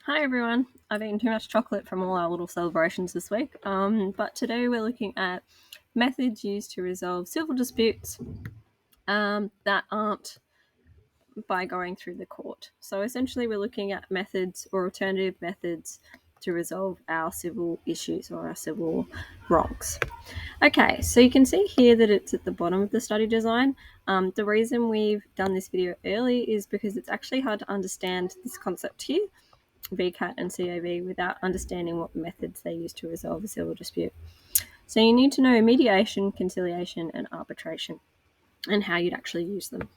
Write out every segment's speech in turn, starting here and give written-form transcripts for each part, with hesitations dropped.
Hi everyone. I've eaten too much chocolate from all our little celebrations this week. But today we're looking at methods used to resolve civil disputes that aren't by going through the court. So essentially, we're looking at methods or alternative methods to resolve our civil issues or our civil wrongs. Okay, so you can see here that it's at the bottom of the study design. The reason we've done this video early is because it's actually hard to understand this concept here, VCAT and CAV, without understanding what methods they use to resolve a civil dispute. So you need to know mediation, conciliation, and arbitration, and how you'd actually use them.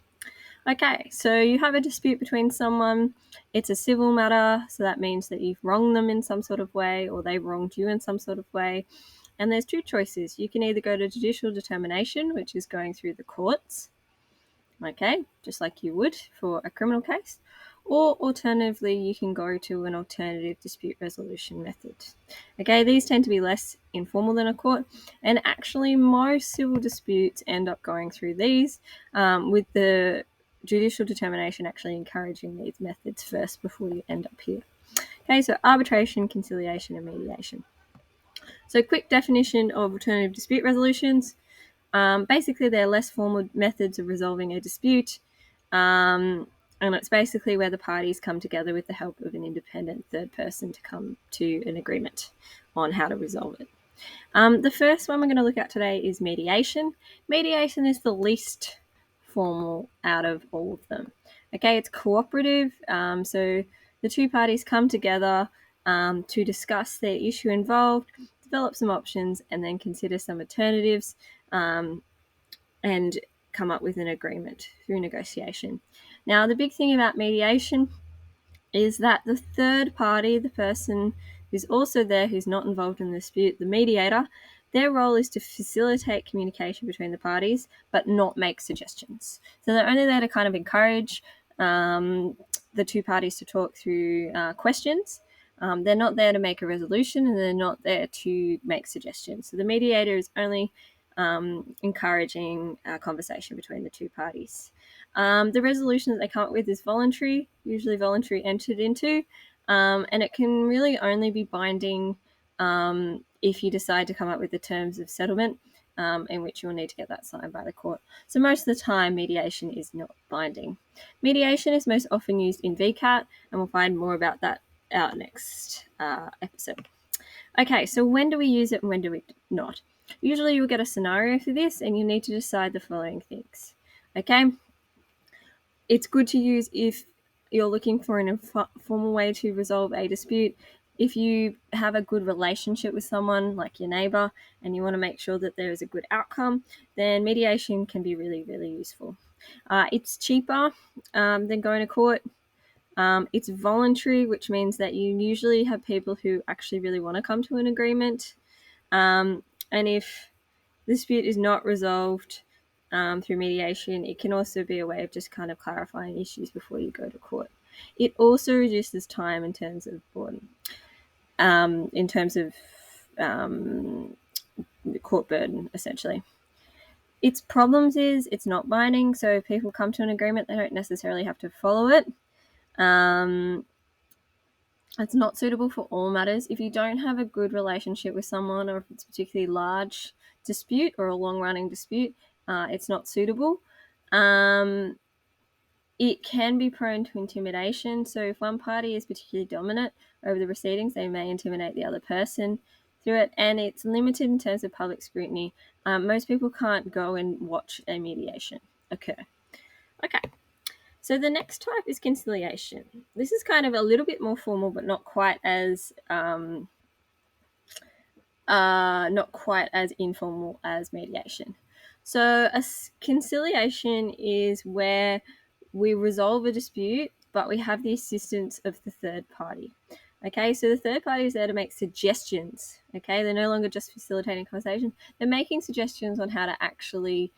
Okay, so you have a dispute between someone. It's a civil matter, so that means that you've wronged them in some sort of way, or they've wronged you in some sort of way. And there's two choices. You can either go to judicial determination, which is going through the courts, okay, just like you would for a criminal case, or alternatively, you can go to an alternative dispute resolution method. Okay, these tend to be less informal than a court, and actually most civil disputes end up going through these, with the judicial determination actually encouraging these methods first before you end up here. Okay, so arbitration, conciliation, and mediation. So quick definition of alternative dispute resolutions. Basically, they're less formal methods of resolving a dispute, and it's basically where the parties come together with the help of an independent third person to come to an agreement on how to resolve it. The first one we're going to look at today is mediation. Mediation is the least formal out of all of them. Okay, it's cooperative, so the two parties come together to discuss their issue involved, develop some options, and then consider some alternatives, and come up with an agreement through negotiation. Now, the big thing about mediation is that the third party, the person who's also there, who's not involved in the dispute, the mediator, their role is to facilitate communication between the parties, but not make suggestions. So they're only there to kind of encourage the two parties to talk through questions. They're not there to make a resolution, and they're not there to make suggestions. So the mediator is only encouraging a conversation between the two parties. The resolution that they come up with is voluntary, usually voluntary entered into, and it can really only be binding if you decide to come up with the terms of settlement, in which you'll need to get that signed by the court. So most of the time, mediation is not binding. Mediation is most often used in VCAT, and we'll find more about that out next episode. Okay, so when do we use it and when do we not? Usually you'll get a scenario for this, and you need to decide the following things. Okay, it's good to use if you're looking for an informal way to resolve a dispute. If you have a good relationship with someone, like your neighbor, and you want to make sure that there is a good outcome, then mediation can be really, really useful. It's cheaper than going to court. It's voluntary, which means that you usually have people who actually really want to come to an agreement. And if the dispute is not resolved through mediation, it can also be a way of just kind of clarifying issues before you go to court. It also reduces time in terms of the court burden, essentially. Its problems is it's not binding, so if people come to an agreement, they don't necessarily have to follow it. It's not suitable for all matters. If you don't have a good relationship with someone, or if it's a particularly large dispute or a long-running dispute, it's not suitable. It can be prone to intimidation. So if one party is particularly dominant over the proceedings, they may intimidate the other person through it. And it's limited in terms of public scrutiny. Most people can't go and watch a mediation occur. Okay. So the next type is conciliation. This is kind of a little bit more formal, but not quite as informal as mediation. So a conciliation is where we resolve a dispute, but we have the assistance of the third party. Okay, so the third party is there to make suggestions. Okay, they're no longer just facilitating conversation; they're making suggestions on how to actually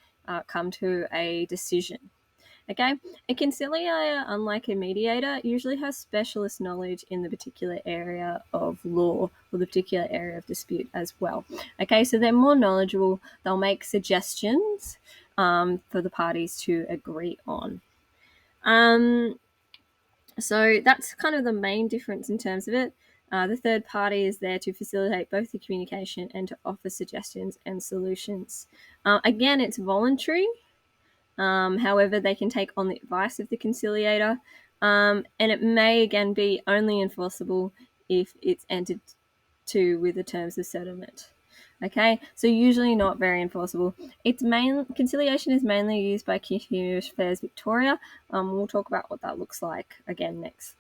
come to a decision. Okay, a conciliator, unlike a mediator, usually has specialist knowledge in the particular area of law or the particular area of dispute as well. Okay, so they're more knowledgeable. They'll make suggestions for the parties to agree on. So that's kind of the main difference in terms of it. The third party is there to facilitate both the communication and to offer suggestions and solutions. Again, it's voluntary. However, they can take on the advice of the conciliator, and it may again be only enforceable if it's entered to with the terms of settlement. Okay, so usually not very enforceable. Conciliation is mainly used by Community Affairs Victoria. We'll talk about what that looks like again next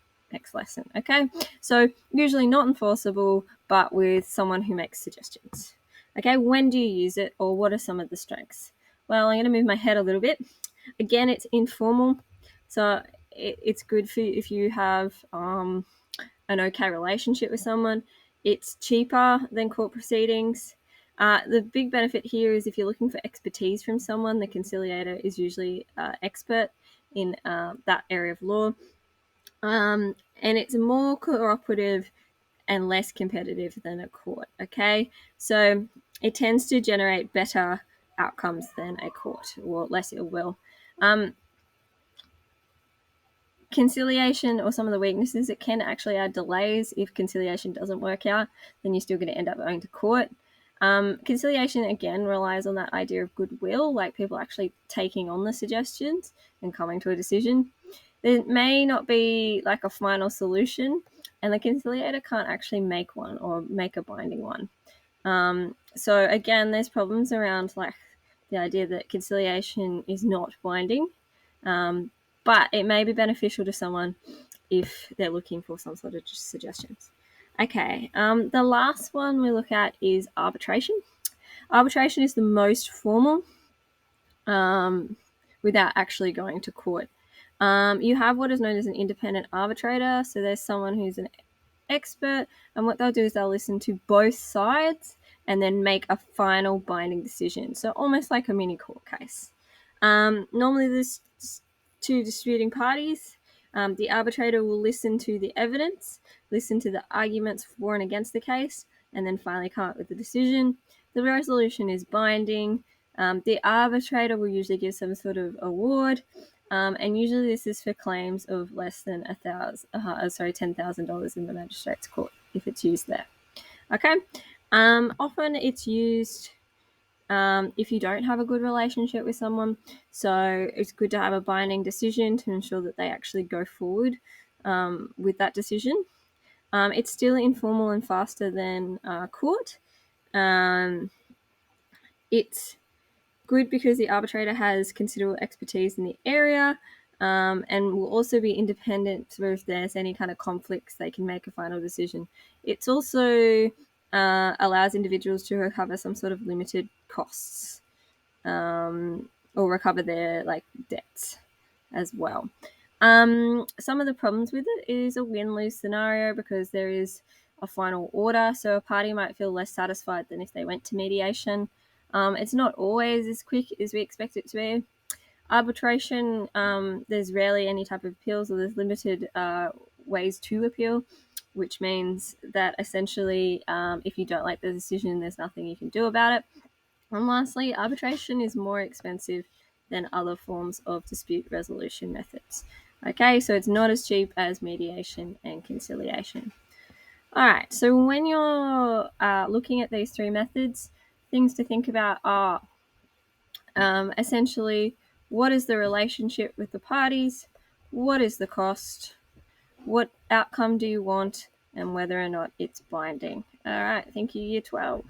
lesson. Okay, so usually not enforceable, but with someone who makes suggestions. Okay, when do you use it, or what are some of the strengths? Well, I'm going to move my head a little bit. Again, it's informal, so it's good for if you have an okay relationship with someone. It's cheaper than court proceedings. The big benefit here is if you're looking for expertise from someone, the conciliator is usually expert in that area of law. And it's more cooperative and less competitive than a court. Okay, so it tends to generate better outcomes than a court, or less ill will. Conciliation, or some of the weaknesses, it can actually add delays. If conciliation doesn't work out, then you're still going to end up going to court. Conciliation again relies on that idea of goodwill, like people actually taking on the suggestions and coming to a decision. There may not be like a final solution, and the conciliator can't actually make one or make a binding one. So again, there's problems around like the idea that conciliation is not binding, but it may be beneficial to someone if they're looking for some sort of suggestions. Okay, the last one we look at is arbitration. Arbitration is the most formal without actually going to court. You have what is known as an independent arbitrator. So there's someone who's an expert, and what they'll do is they'll listen to both sides and then make a final binding decision. So almost like a mini court case. Normally there's two disputing parties. The arbitrator will listen to the evidence, listen to the arguments for and against the case, and then finally come up with the decision. The resolution is binding. The arbitrator will usually give some sort of award, and usually this is for claims of less than $10,000 in the magistrate's court if it's used there. Okay, often it's used if you don't have a good relationship with someone, so it's good to have a binding decision to ensure that they actually go forward with that decision. It's still informal and faster than court. It's good because the arbitrator has considerable expertise in the area, and will also be independent, so if there's any kind of conflicts, they can make a final decision. It's also allows individuals to recover some sort of limited costs, or recover their like debts as well. Some of the problems with it is a win-lose scenario because there is a final order, so a party might feel less satisfied than if they went to mediation. It's not always as quick as we expect it to be. Arbitration, there's rarely any type of appeals, or there's limited ways to appeal, which means that essentially if you don't like the decision, there's nothing you can do about it. And lastly, arbitration is more expensive than other forms of dispute resolution methods. Okay, so it's not as cheap as mediation and conciliation. All right, so when you're looking at these three methods, things to think about are essentially, what is the relationship with the parties? What is the cost? What outcome do you want? And whether or not it's binding. All right, thank you, Year 12.